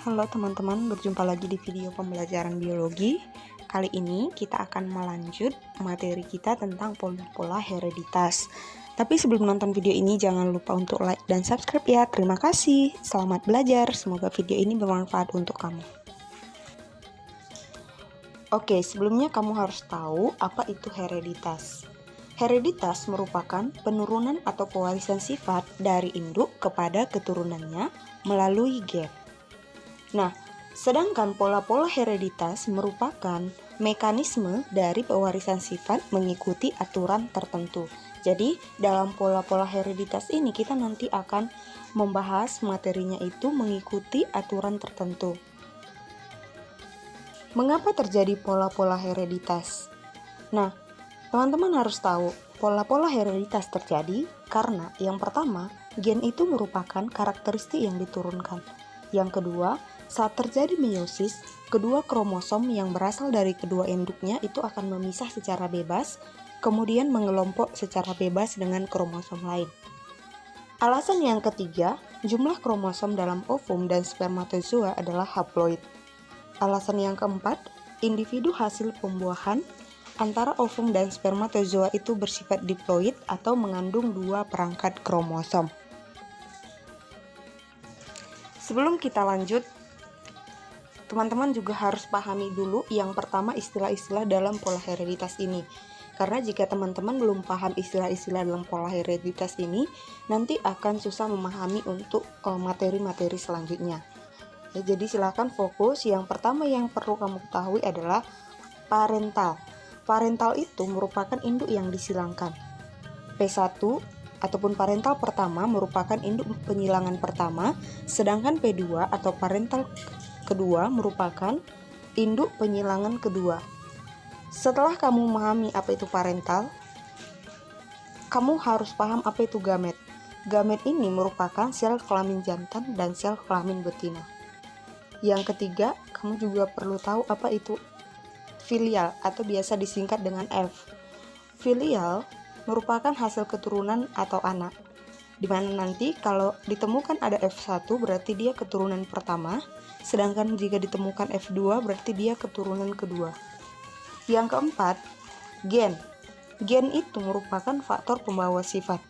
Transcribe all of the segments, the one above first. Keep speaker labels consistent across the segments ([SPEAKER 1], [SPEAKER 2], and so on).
[SPEAKER 1] Halo teman-teman, berjumpa lagi di video pembelajaran biologi. Kali ini kita akan melanjut materi kita tentang pola-pola hereditas. Tapi sebelum nonton video ini jangan lupa untuk like dan subscribe ya. Terima kasih. Selamat belajar. Semoga video ini bermanfaat untuk kamu. Oke, sebelumnya kamu harus tahu apa itu hereditas. Hereditas merupakan penurunan atau pewarisan sifat dari induk kepada keturunannya melalui gen. Nah, sedangkan pola-pola hereditas merupakan mekanisme dari pewarisan sifat mengikuti aturan tertentu. Jadi, dalam pola-pola hereditas ini kita nanti akan membahas materinya itu mengikuti aturan tertentu. Mengapa terjadi pola-pola hereditas? Nah, teman-teman harus tahu, pola-pola hereditas terjadi karena yang pertama, gen itu merupakan karakteristik yang diturunkan. Yang kedua, saat terjadi meiosis, kedua kromosom yang berasal dari kedua induknya itu akan memisah secara bebas, kemudian mengelompok secara bebas dengan kromosom lain. Alasan yang ketiga, jumlah kromosom dalam ovum dan spermatozoa adalah haploid. Alasan yang keempat, individu hasil pembuahan antara ovum dan spermatozoa itu bersifat diploid atau mengandung dua perangkat kromosom. Sebelum kita lanjut, teman-teman juga harus pahami dulu yang pertama istilah-istilah dalam pola hereditas ini. Karena jika teman-teman belum paham istilah-istilah dalam pola hereditas ini, nanti akan susah memahami untuk materi-materi selanjutnya. Ya, jadi silakan fokus. Yang pertama yang perlu kamu ketahui adalah parental. Parental itu merupakan induk yang disilangkan. P1 ataupun parental pertama merupakan induk penyilangan pertama, sedangkan P2 atau parental kedua merupakan induk penyilangan kedua. Setelah kamu memahami apa itu parental, kamu harus paham apa itu gamet. Gamet ini merupakan sel kelamin jantan dan sel kelamin betina. Yang ketiga, kamu juga perlu tahu apa itu filial atau biasa disingkat dengan F. Filial merupakan hasil keturunan atau anak, di mana nanti kalau ditemukan ada F1 berarti dia keturunan pertama, sedangkan jika ditemukan F2 berarti dia keturunan kedua. Yang keempat, gen. Gen itu merupakan faktor pembawa sifat.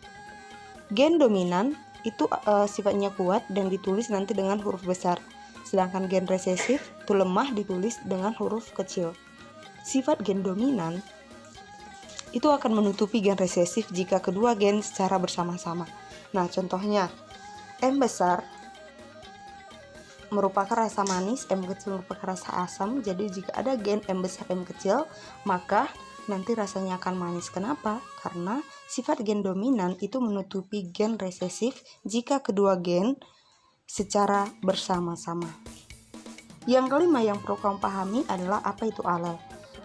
[SPEAKER 1] Gen dominan itu sifatnya kuat dan ditulis nanti dengan huruf besar, sedangkan gen resesif itu lemah ditulis dengan huruf kecil. Sifat gen dominan itu akan menutupi gen resesif jika kedua gen secara bersama-sama. Nah, contohnya M besar merupakan rasa manis, M kecil merupakan rasa asam. Jadi jika ada gen M besar, M kecil, maka nanti rasanya akan manis. Kenapa? Karena sifat gen dominan itu menutupi gen resesif jika kedua gen secara bersama-sama. Yang kelima yang perlu kamu pahami adalah apa itu alel.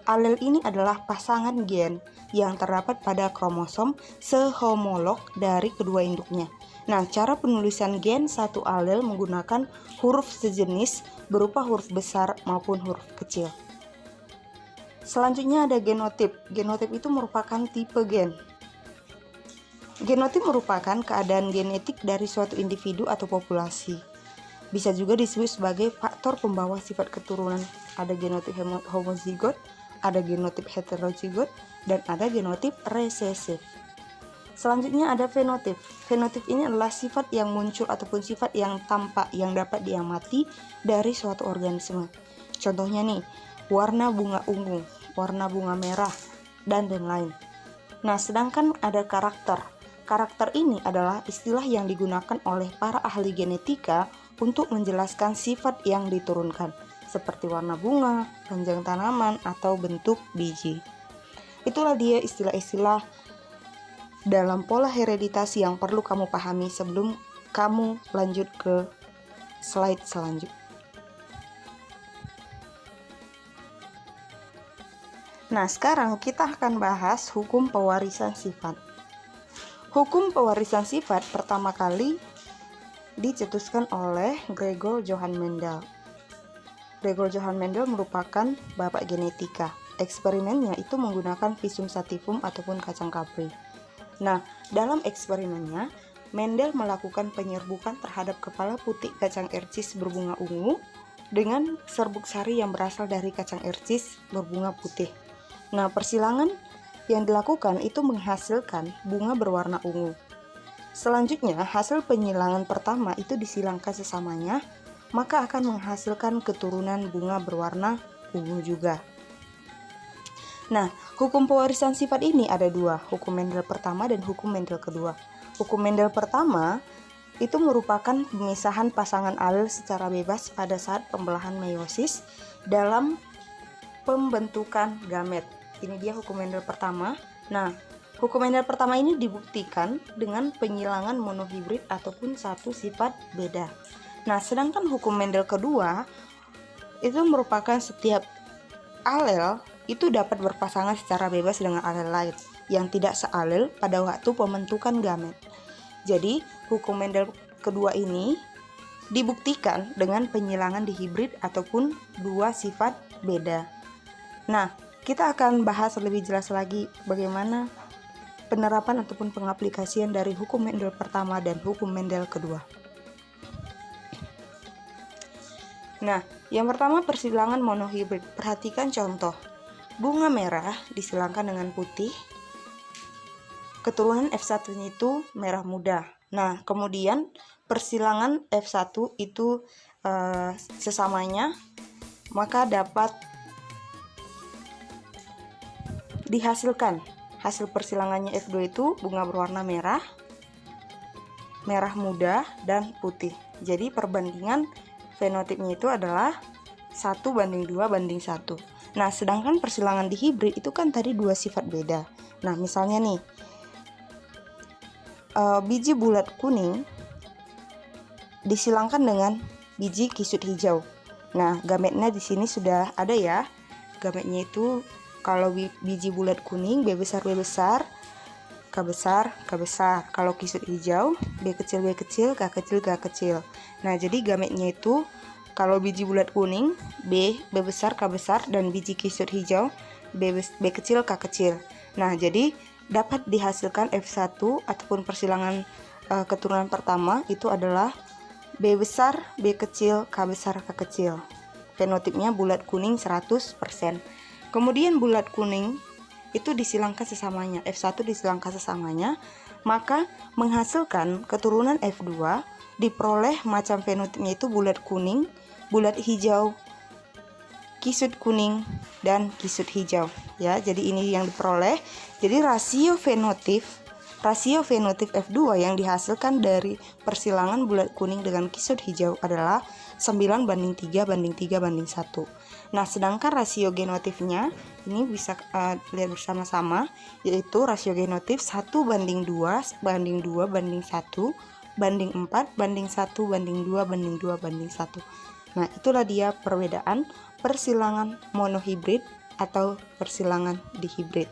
[SPEAKER 1] Alel ini adalah pasangan gen yang terdapat pada kromosom sehomolog dari kedua induknya. Nah, cara penulisan gen satu alel menggunakan huruf sejenis berupa huruf besar maupun huruf kecil. Selanjutnya ada genotip. Genotip itu merupakan tipe gen. Genotip merupakan keadaan genetik dari suatu individu atau populasi. Bisa juga disebut sebagai faktor pembawa sifat keturunan. Ada genotip homozigot, ada genotip heterozigot, dan ada genotip resesif. Selanjutnya ada fenotip. Fenotip ini adalah sifat yang muncul ataupun sifat yang tampak yang dapat diamati dari suatu organisme. Contohnya nih, warna bunga ungu, warna bunga merah, dan lain-lain. Nah, sedangkan ada karakter. Karakter ini adalah istilah yang digunakan oleh para ahli genetika untuk menjelaskan sifat yang diturunkan, seperti warna bunga, panjang tanaman, atau bentuk biji. Itulah dia istilah-istilah dalam pola hereditas yang perlu kamu pahami sebelum kamu lanjut ke slide selanjutnya. Nah, sekarang kita akan bahas hukum pewarisan sifat. Hukum pewarisan sifat pertama kali dicetuskan oleh Gregor Johann Mendel. Gregor Johann Mendel merupakan bapak genetika. Eksperimennya itu menggunakan Visum sativum ataupun kacang kapri. Nah, dalam eksperimennya Mendel melakukan penyerbukan terhadap kepala putik kacang ercis berbunga ungu dengan serbuk sari yang berasal dari kacang ercis berbunga putih. Nah, persilangan yang dilakukan itu menghasilkan bunga berwarna ungu. Selanjutnya, hasil penyilangan pertama itu disilangkan sesamanya, maka akan menghasilkan keturunan bunga berwarna ungu juga. Nah, hukum pewarisan sifat ini ada dua, hukum Mendel pertama dan hukum Mendel kedua. Hukum Mendel pertama itu merupakan pemisahan pasangan alel secara bebas pada saat pembelahan meiosis dalam pembentukan gamet. Ini dia hukum Mendel pertama. Nah, hukum Mendel pertama ini dibuktikan dengan penyilangan monohibrid ataupun satu sifat beda. Nah, sedangkan hukum Mendel kedua itu merupakan setiap alel itu dapat berpasangan secara bebas dengan alel lain yang tidak sealel pada waktu pembentukan gamet. Jadi, hukum Mendel kedua ini dibuktikan dengan penyilangan dihibrid ataupun dua sifat beda. Nah, kita akan bahas lebih jelas lagi bagaimana penerapan ataupun pengaplikasian dari hukum Mendel pertama dan hukum Mendel kedua. Nah, yang pertama persilangan monohibrid. Perhatikan contoh. Bunga merah disilangkan dengan putih. Keturunan F1-nya itu merah muda. Nah, kemudian persilangan F1 itu sesamanya, maka dapat dihasilkan hasil persilangannya F2 itu bunga berwarna merah, merah muda, dan putih. Jadi perbandingan fenotipnya itu adalah 1:2:1. Nah, sedangkan persilangan dihibrid itu kan tadi dua sifat beda. Nah, misalnya nih, biji bulat kuning disilangkan dengan biji kisut hijau. Nah, gametnya di sini sudah ada ya. Gametnya itu kalau biji bulat kuning B besar B besar, K besar K besar. Kalau kisut hijau B kecil B kecil, K kecil K kecil. Nah, jadi gametnya itu kalau biji bulat kuning B besar K besar dan biji kisut hijau B kecil K kecil. Nah, jadi dapat dihasilkan F1 ataupun persilangan keturunan pertama itu adalah B besar B kecil K besar K kecil. Fenotipnya bulat kuning 100%. Kemudian bulat kuning itu disilangkan sesamanya, F1 disilangkan sesamanya, maka menghasilkan keturunan F2 diperoleh macam fenotipnya itu bulat kuning, bulat hijau, kisut kuning, dan kisut hijau ya. Jadi ini yang diperoleh. Jadi rasio fenotip F2 yang dihasilkan dari persilangan bulat kuning dengan kisut hijau adalah 9:3:3:1. Nah, sedangkan rasio genotipnya ini bisa lihat bersama-sama, yaitu rasio genotip 1:2:1:4:1:2:1. Nah, itulah dia perbedaan persilangan monohibrid atau persilangan dihibrid.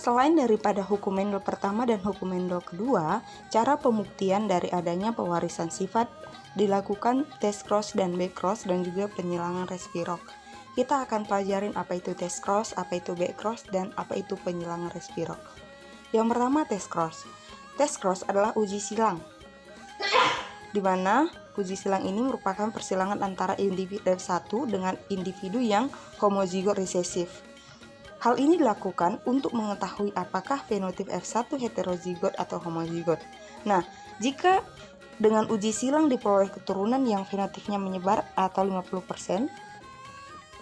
[SPEAKER 1] Selain daripada hukum Mendel pertama dan hukum Mendel kedua, cara pembuktian dari adanya pewarisan sifat dilakukan test cross dan back cross dan juga penyilangan respirok. Kita akan pelajarin apa itu test cross, apa itu back cross, dan apa itu penyilangan respirok. Yang pertama test cross. Test cross adalah uji silang, di mana uji silang ini merupakan persilangan antara individu F1 dengan individu yang homozigot resesif. Hal ini dilakukan untuk mengetahui apakah fenotip F1 heterozigot atau homozigot. Nah, jika dengan uji silang diperoleh keturunan yang fenotipnya menyebar atau 50%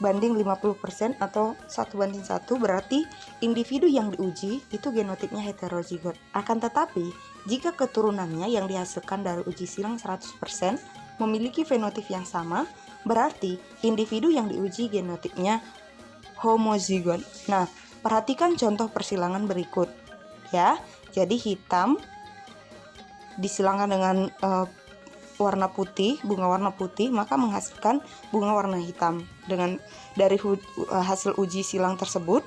[SPEAKER 1] banding 50% atau 1:1, berarti individu yang diuji itu genotipnya heterozigot. Akan tetapi, jika keturunannya yang dihasilkan dari uji silang 100% memiliki fenotip yang sama, berarti individu yang diuji genotipnya homozigot. Nah, perhatikan contoh persilangan berikut ya. Jadi hitam disilangkan dengan warna putih, bunga warna putih, maka menghasilkan bunga warna hitam. Dengan dari hasil uji silang tersebut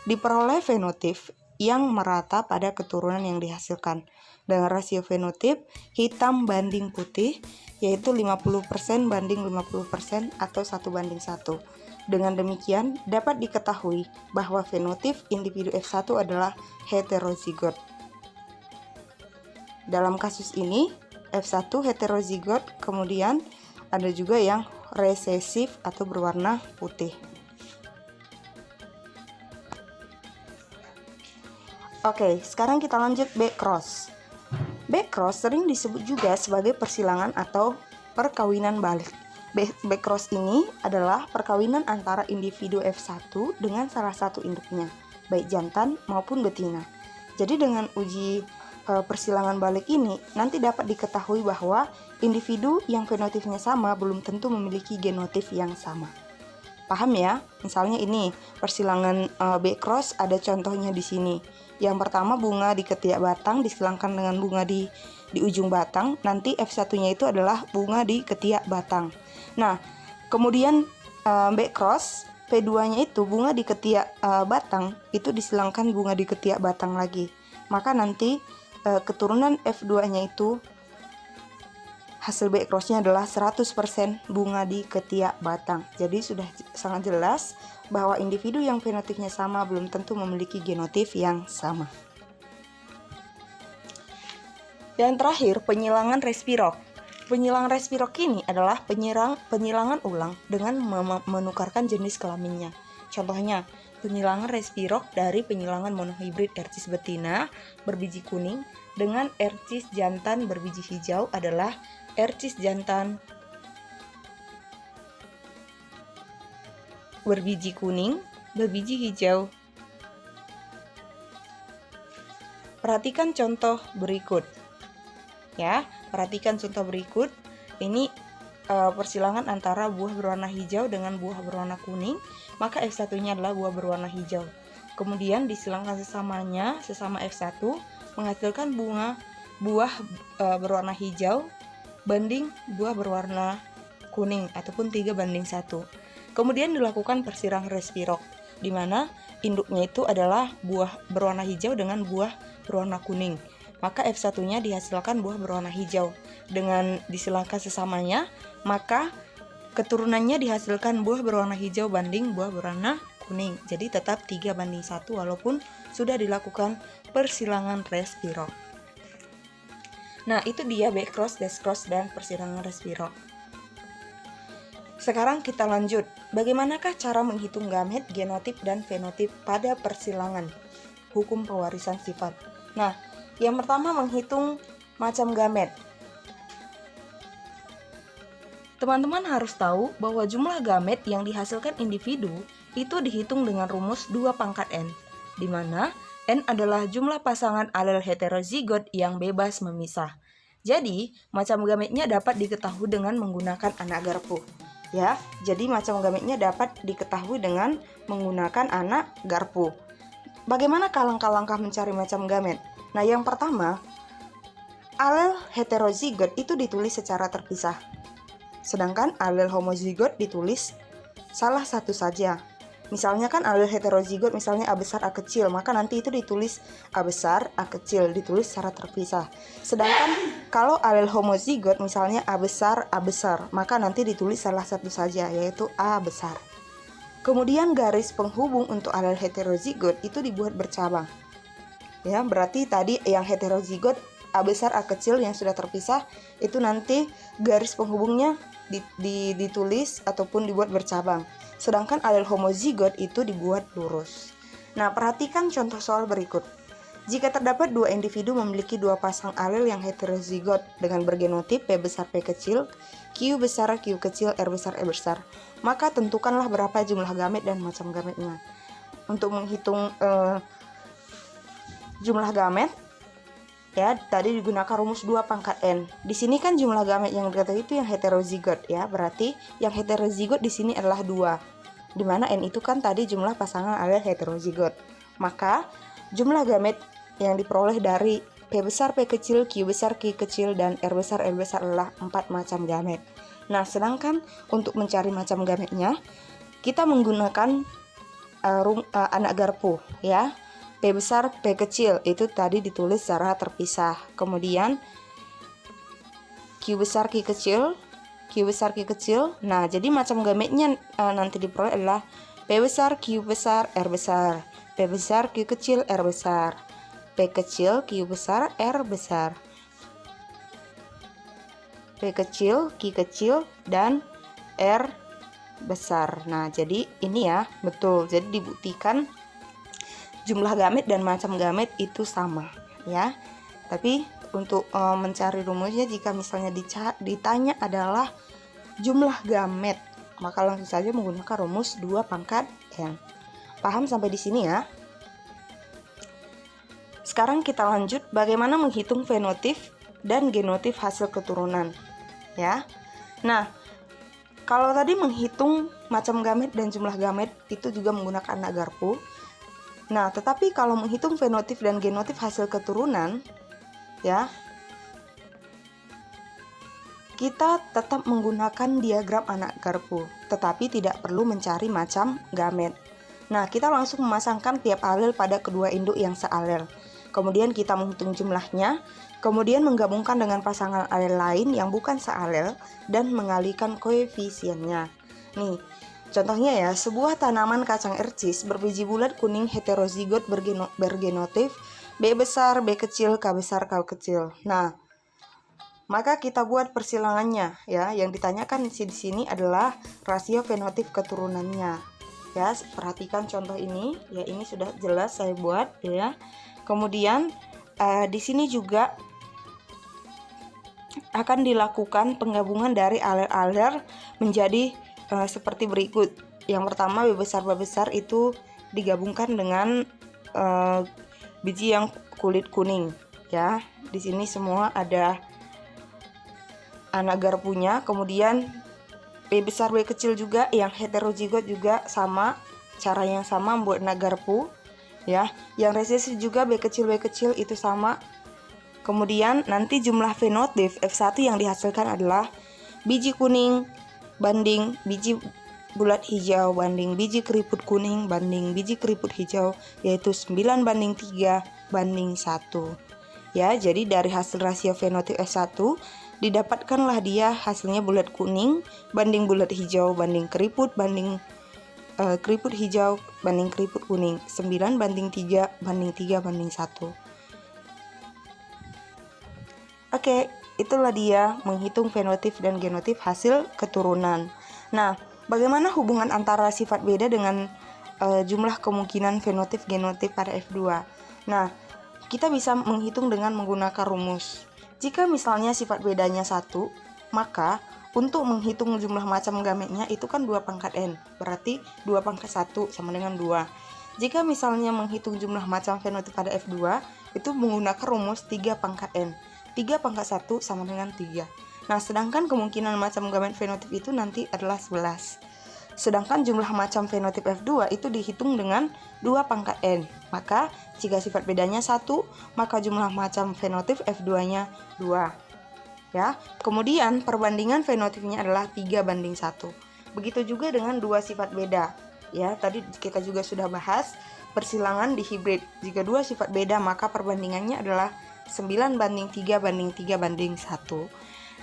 [SPEAKER 1] diperoleh fenotip yang merata pada keturunan yang dihasilkan dengan rasio fenotip hitam banding putih, yaitu 50% banding 50% atau 1:1. Dengan demikian dapat diketahui bahwa fenotip individu F1 adalah heterozigot. Dalam kasus ini F1 heterozigot, kemudian ada juga yang resesif atau berwarna putih. Oke, sekarang kita lanjut B cross. B cross sering disebut juga sebagai persilangan atau perkawinan balik. B cross ini adalah perkawinan antara individu F1 dengan salah satu induknya, baik jantan maupun betina. Jadi dengan uji persilangan balik ini nanti dapat diketahui bahwa individu yang fenotipnya sama belum tentu memiliki genotip yang sama. Paham ya? Misalnya ini persilangan B cross, ada contohnya di sini. Yang pertama bunga di ketiak batang disilangkan dengan bunga di ujung batang, nanti F1-nya itu adalah bunga di ketiak batang. Nah, kemudian B cross P2-nya itu bunga di ketiak batang itu disilangkan bunga di ketiak batang lagi. Maka nanti keturunan F2-nya itu hasil B cross-nya adalah 100% bunga di ketiak batang. Jadi sudah sangat jelas bahwa individu yang fenotipnya sama belum tentu memiliki genotip yang sama. Dan terakhir, penyilangan respirok. Penyilangan respirok ini adalah penyilangan ulang dengan menukarkan jenis kelaminnya. Contohnya, penyilangan respirok dari penyilangan monohibrid ercis betina berbiji kuning dengan ercis jantan berbiji hijau adalah ercis jantan berbiji kuning, berbiji hijau. Perhatikan contoh berikut. Ya, perhatikan contoh berikut. Ini persilangan antara buah berwarna hijau dengan buah berwarna kuning, maka F1-nya adalah buah berwarna hijau. Kemudian disilangkan sesama F1 menghasilkan buah berwarna hijau banding buah berwarna kuning ataupun 3:1. Kemudian dilakukan persilangan respirok di mana induknya itu adalah buah berwarna hijau dengan buah berwarna kuning. Maka F1-nya dihasilkan buah berwarna hijau. Dengan disilangkan sesamanya, maka keturunannya dihasilkan buah berwarna hijau banding buah berwarna kuning. Jadi tetap 3:1 walaupun sudah dilakukan persilangan respirok. Nah, itu dia B cross, dash cross, dan persilangan respirok. Sekarang kita lanjut. Bagaimanakah cara menghitung gamet, genotip, dan fenotip pada persilangan? Hukum pewarisan sifat. Nah, yang pertama menghitung macam gamet. Teman-teman harus tahu bahwa jumlah gamet yang dihasilkan individu itu dihitung dengan rumus 2 × n, di mana N adalah jumlah pasangan alel heterozigot yang bebas memisah. Jadi, macam gametnya dapat diketahui dengan menggunakan anak garpu. Ya, jadi macam gametnya dapat diketahui dengan menggunakan anak garpu. Bagaimana langkah-langkah mencari macam gamet? Nah, yang pertama, alel heterozigot itu ditulis secara terpisah. Sedangkan alel homozigot ditulis salah satu saja. Misalnya kan alel heterozigot misalnya A besar A kecil, maka nanti itu ditulis A besar A kecil, ditulis secara terpisah. Sedangkan kalau alel homozigot misalnya A besar, maka nanti ditulis salah satu saja, yaitu A besar. Kemudian garis penghubung untuk alel heterozigot itu dibuat bercabang. Ya, berarti tadi yang heterozigot A besar A kecil yang sudah terpisah itu nanti garis penghubungnya ditulis ataupun dibuat bercabang. Sedangkan alel homozigot itu dibuat lurus. Nah, perhatikan contoh soal berikut. Jika terdapat dua individu memiliki dua pasang alel yang heterozigot dengan bergenotip P besar P kecil, Q besar Q kecil, R besar R besar, maka tentukanlah berapa jumlah gamet dan macam gametnya. Untuk menghitung jumlah gamet, ya tadi digunakan rumus 2 × n. Di sini kan jumlah gamet yang diketahui itu yang heterozigot, ya. Berarti yang heterozigot di sini adalah 2. Di mana n itu kan tadi jumlah pasangan alel heterozigot. Maka jumlah gamet yang diperoleh dari P besar P kecil, Q besar Q kecil, dan R besar adalah 4 macam gamet. Nah, sedangkan untuk mencari macam gametnya, kita menggunakan anak garpu, ya. P besar P kecil itu tadi ditulis secara terpisah. Kemudian Q besar Q kecil, Q besar Q kecil. Nah, jadi macam gametnya nanti diperoleh adalah P besar Q besar R besar, P besar Q kecil R besar, P kecil Q besar R besar, P kecil, Q kecil, dan R besar. Nah, jadi ini ya, betul. Jadi dibuktikan jumlah gamet dan macam gamet itu sama, ya. Tapi untuk mencari rumusnya, jika misalnya ditanya adalah jumlah gamet, maka langsung saja menggunakan rumus 2 pangkat N. Paham sampai di sini ya? Sekarang kita lanjut bagaimana menghitung fenotip dan genotip hasil keturunan, ya. Nah, kalau tadi menghitung macam gamet dan jumlah gamet itu juga menggunakan Nagarpu. Nah, tetapi kalau menghitung fenotip dan genotip hasil keturunan, ya, kita tetap menggunakan diagram Nagarpu, tetapi tidak perlu mencari macam gamet. Nah, kita langsung memasangkan tiap alel pada kedua induk yang sealel. Kemudian kita menghitung jumlahnya, kemudian menggabungkan dengan pasangan alel lain yang bukan sealel dan mengalikan koefisiennya. Nih, contohnya ya, sebuah tanaman kacang ercis berbiji bulat kuning heterozigot bergenotip B besar, B kecil, K besar, K kecil. Nah, maka kita buat persilangannya ya. Yang ditanyakan di sini adalah rasio fenotip keturunannya. Ya, perhatikan contoh ini. Ya, ini sudah jelas saya buat ya. Kemudian di sini juga akan dilakukan penggabungan dari alel-alel menjadi seperti berikut. Yang pertama, B besar itu digabungkan dengan biji yang kulit kuning ya. Di sini semua ada Nagarpunya. Kemudian B besar B kecil juga yang heterozigot juga sama, cara yang sama membuat Nagarpu ya. Yang resesif juga B kecil itu sama. Kemudian nanti jumlah fenotip F1 yang dihasilkan adalah biji kuning banding biji bulat hijau banding biji keriput kuning banding biji keriput hijau, yaitu 9:3 banding 1. Ya, jadi dari hasil rasio fenotip F1 didapatkanlah dia hasilnya bulat kuning banding bulat hijau banding keriput keriput hijau banding keriput kuning, 9:3 banding 3 banding 1. Oke, itulah dia menghitung fenotip dan genotip hasil keturunan. Nah, bagaimana hubungan antara sifat beda dengan jumlah kemungkinan fenotip genotip pada F2? Nah, kita bisa menghitung dengan menggunakan rumus. Jika misalnya sifat bedanya 1, maka untuk menghitung jumlah macam gametnya itu kan 2 pangkat N, berarti 2 pangkat 1 sama dengan 2. Jika misalnya menghitung jumlah macam fenotip pada F2, itu menggunakan rumus 3 pangkat N. 3 pangkat 1 sama dengan 3. Nah, sedangkan kemungkinan macam gamet fenotip itu nanti adalah 11. Sedangkan jumlah macam fenotip F2 itu dihitung dengan 2 pangkat N. Maka, jika sifat bedanya 1, maka jumlah macam fenotip F2-nya 2. Ya, kemudian perbandingan fenotipnya adalah 3:1. Begitu juga dengan dua sifat beda. Ya, tadi kita juga sudah bahas persilangan di hibrid. Jika dua sifat beda, maka perbandingannya adalah 9:3:3:1.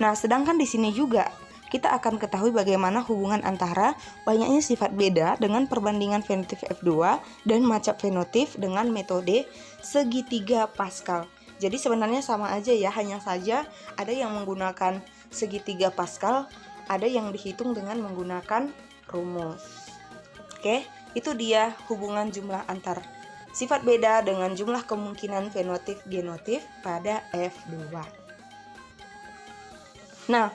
[SPEAKER 1] Nah, sedangkan di sini juga kita akan ketahui bagaimana hubungan antara banyaknya sifat beda dengan perbandingan fenotip F2 dan macam fenotip dengan metode segitiga Pascal. Jadi sebenarnya sama aja ya, hanya saja ada yang menggunakan segitiga Pascal, ada yang dihitung dengan menggunakan rumus. Oke, itu dia hubungan jumlah antar sifat beda dengan jumlah kemungkinan fenotip genotip pada F2. Nah,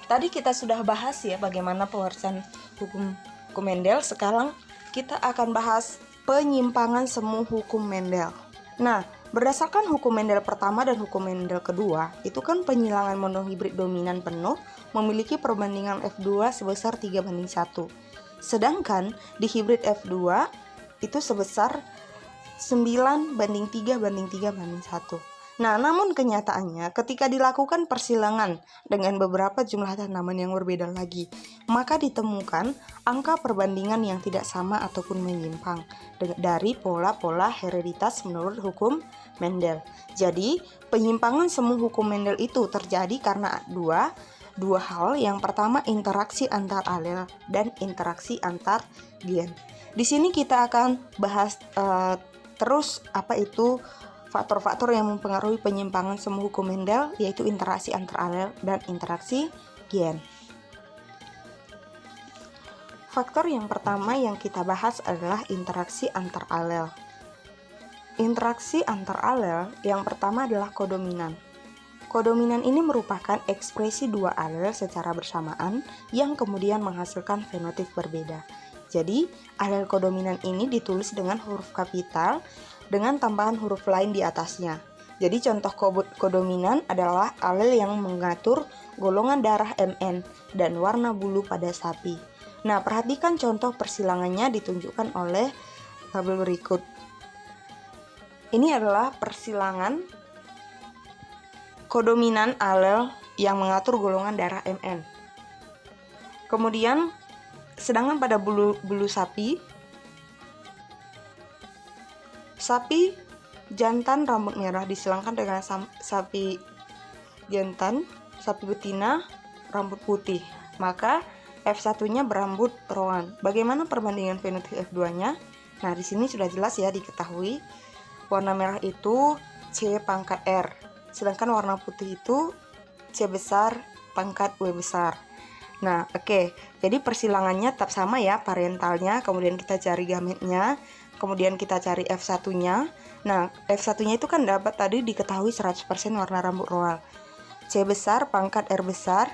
[SPEAKER 1] tadi kita sudah bahas ya bagaimana pewarisan hukum Mendel. Sekarang kita akan bahas penyimpangan semu hukum Mendel. Nah, berdasarkan hukum Mendel pertama dan hukum Mendel kedua, itu kan penyilangan monohibrid dominan penuh memiliki perbandingan F2 sebesar 3:1. Sedangkan di hibrid F2 itu sebesar 9:3:3:1. Nah, namun kenyataannya ketika dilakukan persilangan dengan beberapa jumlah tanaman yang berbeda lagi, maka ditemukan angka perbandingan yang tidak sama ataupun menyimpang dari pola-pola hereditas menurut hukum Mendel. Jadi, penyimpangan semu hukum Mendel itu terjadi karena dua hal. Yang pertama, interaksi antar alel dan interaksi antar gen. Di sini kita akan bahas terus apa itu faktor-faktor yang mempengaruhi penyimpangan semu hukum Mendel yaitu interaksi antar alel dan interaksi gen. Faktor yang pertama yang kita bahas adalah interaksi antar alel. Interaksi antar alel yang pertama adalah kodominan. Kodominan ini merupakan ekspresi dua alel secara bersamaan yang kemudian menghasilkan fenotip berbeda. Jadi, alel kodominan ini ditulis dengan huruf kapital dengan tambahan huruf lain di atasnya. Jadi, contoh kodominan adalah alel yang mengatur golongan darah Mn dan warna bulu pada sapi. Nah, perhatikan contoh persilangannya ditunjukkan oleh tabel berikut. Ini adalah persilangan kodominan alel yang mengatur golongan darah Mn. Kemudian, sedangkan pada bulu sapi jantan rambut merah disilangkan dengan sapi jantan, sapi betina rambut putih. Maka F1-nya berambut roan. Bagaimana perbandingan fenotip F2-nya? Nah, di sini sudah jelas ya diketahui. Warna merah itu C pangkat R. Sedangkan warna putih itu C besar pangkat W besar. Nah, oke. Jadi persilangannya tetap sama ya, parentalnya. Kemudian kita cari gametnya. Kemudian kita cari F1-nya. Nah, F1-nya itu kan dapat tadi diketahui 100% warna rambut roan. C besar pangkat R besar.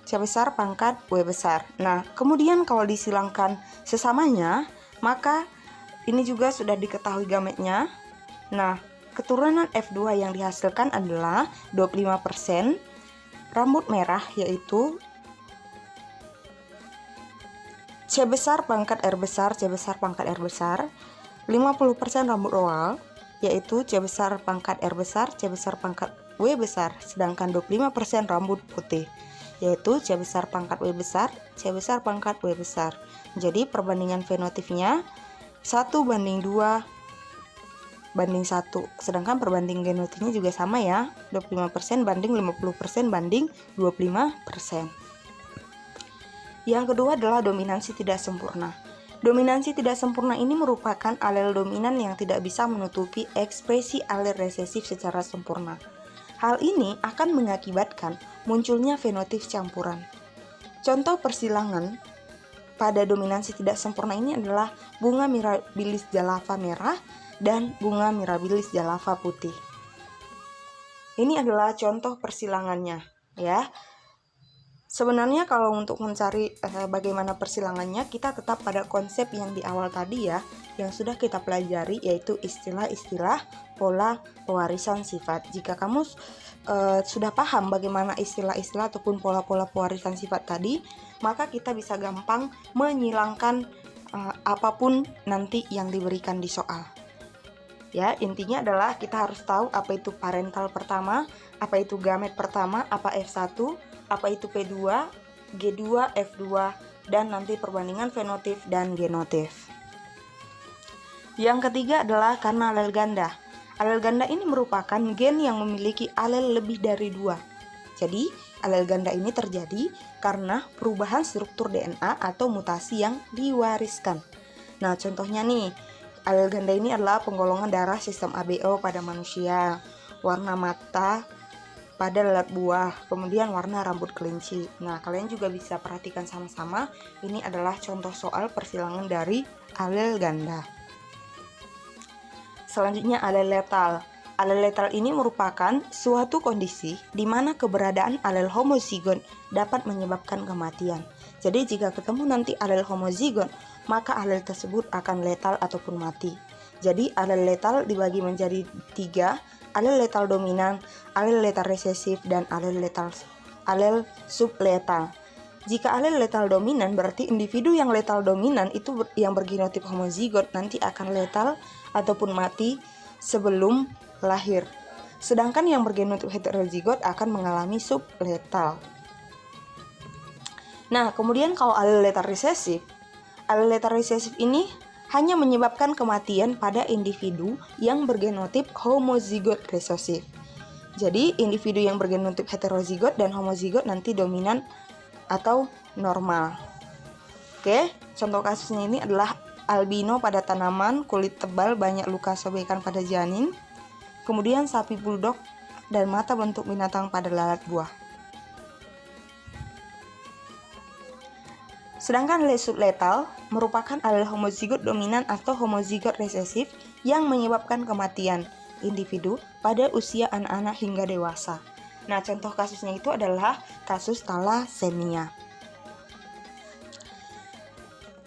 [SPEAKER 1] C besar pangkat W besar. Nah, kemudian kalau disilangkan sesamanya, maka ini juga sudah diketahui gametnya. Nah, keturunan F2 yang dihasilkan adalah 25% rambut merah, yaitu C besar pangkat R besar, C besar pangkat R besar. 50% rambut roan, yaitu C besar pangkat R besar, C besar pangkat W besar. Sedangkan 25% rambut putih, yaitu C besar pangkat W besar, C besar pangkat W besar. Jadi perbandingan fenotipnya 1:2 banding 1. Sedangkan perbandingan genotipnya juga sama ya, 25% banding 50% banding 25%. Yang kedua adalah dominansi tidak sempurna. Dominansi tidak sempurna ini merupakan alel dominan yang tidak bisa menutupi ekspresi alel resesif secara sempurna. Hal ini akan mengakibatkan munculnya fenotip campuran. Contoh persilangan pada dominansi tidak sempurna ini adalah bunga mirabilis jalava merah dan bunga mirabilis jalava putih. Ini adalah contoh persilangannya ya. Sebenarnya kalau untuk mencari bagaimana persilangannya, kita tetap pada konsep yang di awal tadi ya, yang sudah kita pelajari, yaitu istilah-istilah pola pewarisan sifat. Jika kamu sudah paham bagaimana istilah-istilah ataupun pola-pola pewarisan sifat tadi, maka kita bisa gampang menyilangkan apapun nanti yang diberikan di soal. Ya, intinya adalah kita harus tahu apa itu parental pertama, apa itu gamet pertama, apa F1, apa itu P2, G2, F2, dan nanti perbandingan fenotip dan genotip. Yang ketiga adalah karena alel ganda. Alel ganda ini merupakan gen yang memiliki alel lebih dari 2. Jadi, alel ganda ini terjadi karena perubahan struktur DNA atau mutasi yang diwariskan. Nah, contohnya nih, alel ganda ini adalah penggolongan darah sistem ABO pada manusia, warna mata pada lalat buah, kemudian warna rambut kelinci. Nah, kalian juga bisa perhatikan sama-sama, ini adalah contoh soal persilangan dari alel ganda. Selanjutnya alel letal. Alel letal ini merupakan suatu kondisi di mana keberadaan alel homozigot dapat menyebabkan kematian. Jadi jika ketemu nanti alel homozigot, maka alel tersebut akan letal ataupun mati. Jadi alel letal dibagi menjadi 3, alel letal dominan, alel letal resesif, dan alel subletal. Jika alel letal dominan berarti individu yang letal dominan itu yang bergenotip homozigot nanti akan letal ataupun mati sebelum lahir. Sedangkan yang bergenotip heterozigot akan mengalami subletal. Nah, kemudian kalau alel letal resesif ini hanya menyebabkan kematian pada individu yang bergenotip homozigot resesif. Jadi, individu yang bergenotip heterozigot dan homozigot nanti dominan atau normal. Oke, contoh kasusnya ini adalah albino pada tanaman, kulit tebal, banyak luka sobekan pada janin, kemudian sapi bulldog dan mata bentuk binatang pada lalat buah. Sedangkan subletal merupakan adalah homozigot dominan atau homozigot resesif yang menyebabkan kematian individu pada usia anak-anak hingga dewasa. Nah, contoh kasusnya itu adalah kasus thalassemia.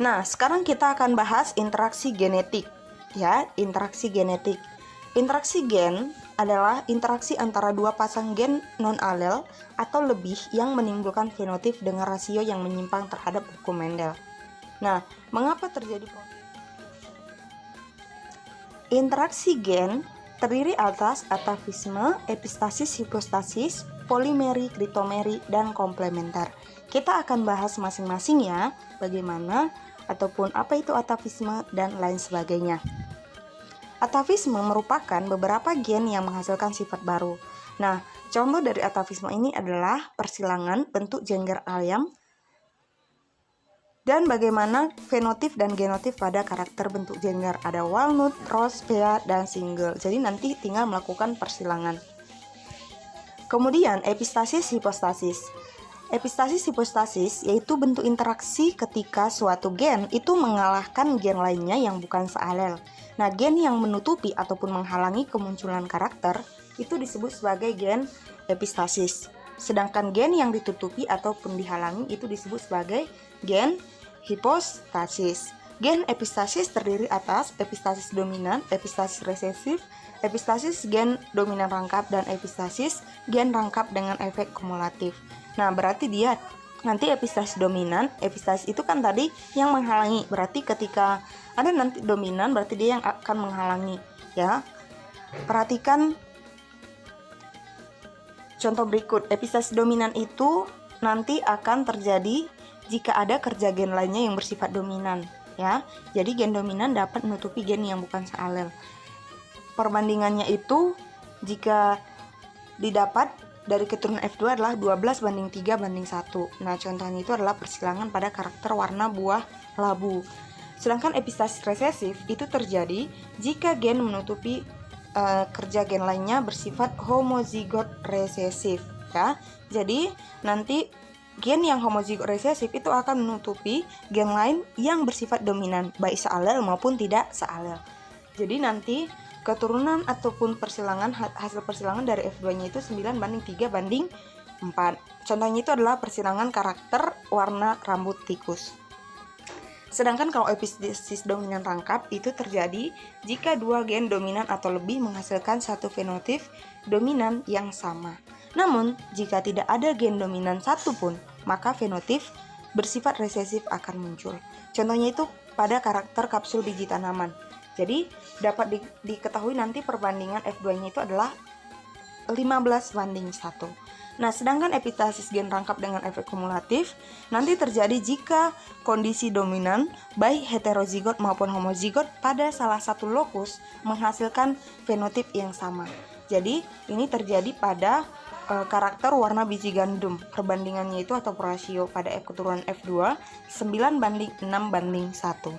[SPEAKER 1] Nah, sekarang kita akan bahas interaksi genetik, ya, interaksi genetik. Interaksi gen adalah interaksi antara dua pasang gen non-alel atau lebih yang menimbulkan fenotip dengan rasio yang menyimpang terhadap hukum Mendel. Nah, mengapa terjadi interaksi gen terdiri atas atavisme, epistasis, hipostasis, polimeri, kritomeri, dan komplementer. Kita akan bahas masing-masing ya, bagaimana ataupun apa itu atavisme dan lain sebagainya. Atavisme merupakan beberapa gen yang menghasilkan sifat baru. Nah, contoh dari atavisme ini adalah persilangan bentuk jengger ayam dan bagaimana fenotip dan genotip pada karakter bentuk jengger. Ada walnut, rose, pear, dan single. Jadi nanti tinggal melakukan persilangan. Kemudian epistasis, hipostasis. Epistasis hipostasis yaitu bentuk interaksi ketika suatu gen itu mengalahkan gen lainnya yang bukan sealel. Nah, gen yang menutupi ataupun menghalangi kemunculan karakter itu disebut sebagai gen epistasis. Sedangkan gen yang ditutupi ataupun dihalangi itu disebut sebagai gen hipostasis. Gen epistasis terdiri atas epistasis dominan, epistasis resesif, epistasis gen dominan rangkap, dan epistasis gen rangkap dengan efek kumulatif. Nah, berarti dia nanti epistasis dominan, epistasis itu kan tadi yang menghalangi. Berarti ketika ada nanti dominan, berarti dia yang akan menghalangi, ya. Perhatikan contoh berikut. Epistasis dominan itu nanti akan terjadi jika ada kerja gen lainnya yang bersifat dominan, ya. Jadi gen dominan dapat menutupi gen yang bukan sealel. Perbandingannya itu jika didapat dari keturunan F2 adalah 12:3:1. Nah, contohnya itu adalah persilangan pada karakter warna buah labu. Sedangkan epistasis resesif itu terjadi jika gen menutupi kerja gen lainnya bersifat homozigot resesif, ya. Jadi nanti gen yang homozigot resesif itu akan menutupi gen lain yang bersifat dominan, baik sealel maupun tidak sealel. Jadi nanti keturunan ataupun persilangan, hasil persilangan dari F2-nya itu 9:3:4. Contohnya itu adalah persilangan karakter warna rambut tikus. Sedangkan kalau epistasis dominan rangkap itu terjadi jika dua gen dominan atau lebih menghasilkan satu fenotip dominan yang sama. Namun, jika tidak ada gen dominan satu pun, maka fenotip bersifat resesif akan muncul. Contohnya itu pada karakter kapsul biji tanaman. Jadi dapat diketahui nanti perbandingan F2-nya itu adalah 15:1. Nah, sedangkan epistasis gen rangkap dengan efek kumulatif nanti terjadi jika kondisi dominan baik heterozigot maupun homozigot pada salah satu lokus menghasilkan fenotip yang sama. Jadi ini terjadi pada karakter warna biji gandum. Perbandingannya itu atau rasio pada keturunan F2 9:6:1.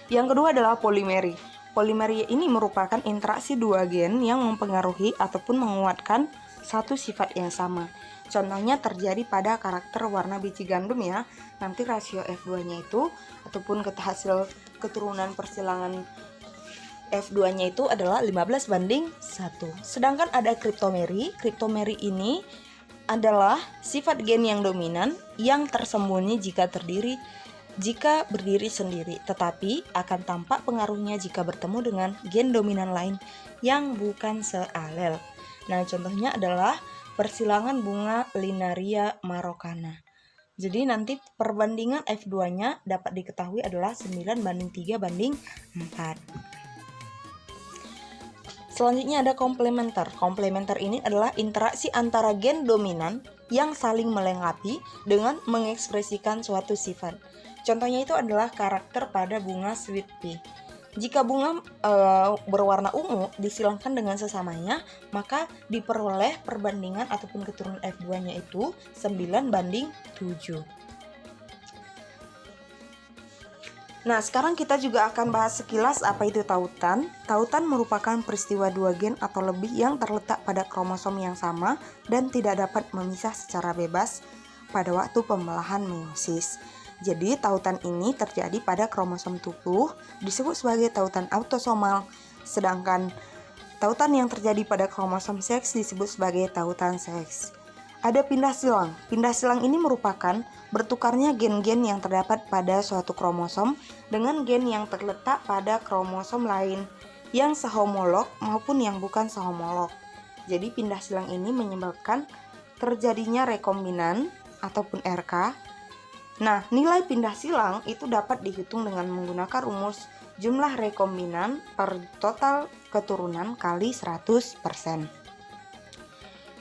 [SPEAKER 1] Yang kedua adalah polimeri. Polimeri ini merupakan interaksi dua gen yang mempengaruhi ataupun menguatkan satu sifat yang sama. Contohnya terjadi pada karakter warna biji gandum, ya. Nanti rasio F2-nya itu ataupun hasil keturunan persilangan F2-nya itu adalah 15:1. Sedangkan ada kriptomeri. Kriptomeri ini adalah sifat gen yang dominan yang tersembunyi jika berdiri sendiri, tetapi akan tampak pengaruhnya jika bertemu dengan gen dominan lain yang bukan sealel. Nah, contohnya adalah persilangan bunga Linaria marokana. Jadi nanti perbandingan F2-nya dapat diketahui adalah 9:3:4. Selanjutnya ada komplementer. Komplementer ini adalah interaksi antara gen dominan yang saling melengkapi dengan mengekspresikan suatu sifat. Contohnya itu adalah karakter pada bunga sweet pea. Jika bunga berwarna ungu disilangkan dengan sesamanya, maka diperoleh perbandingan ataupun keturunan F2-nya itu 9:7. Nah, sekarang kita juga akan bahas sekilas apa itu tautan. Tautan merupakan peristiwa dua gen atau lebih yang terletak pada kromosom yang sama dan tidak dapat memisah secara bebas pada waktu pembelahan meiosis. Jadi, tautan ini terjadi pada kromosom tubuh, disebut sebagai tautan autosomal, sedangkan tautan yang terjadi pada kromosom seks disebut sebagai tautan seks. Ada pindah silang. Pindah silang ini merupakan bertukarnya gen-gen yang terdapat pada suatu kromosom dengan gen yang terletak pada kromosom lain yang sehomolog maupun yang bukan sehomolog. Jadi pindah silang ini menyebabkan terjadinya rekombinan ataupun RK. Nah, nilai pindah silang itu dapat dihitung dengan menggunakan rumus jumlah rekombinan per total keturunan kali 100%.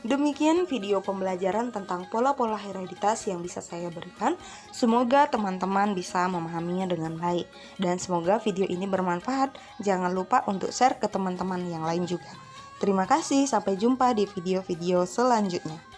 [SPEAKER 1] Demikian video pembelajaran tentang pola-pola hereditas yang bisa saya berikan. Semoga teman-teman bisa memahaminya dengan baik. Dan semoga video ini bermanfaat. Jangan lupa untuk share ke teman-teman yang lain juga. Terima kasih, sampai jumpa di video-video selanjutnya.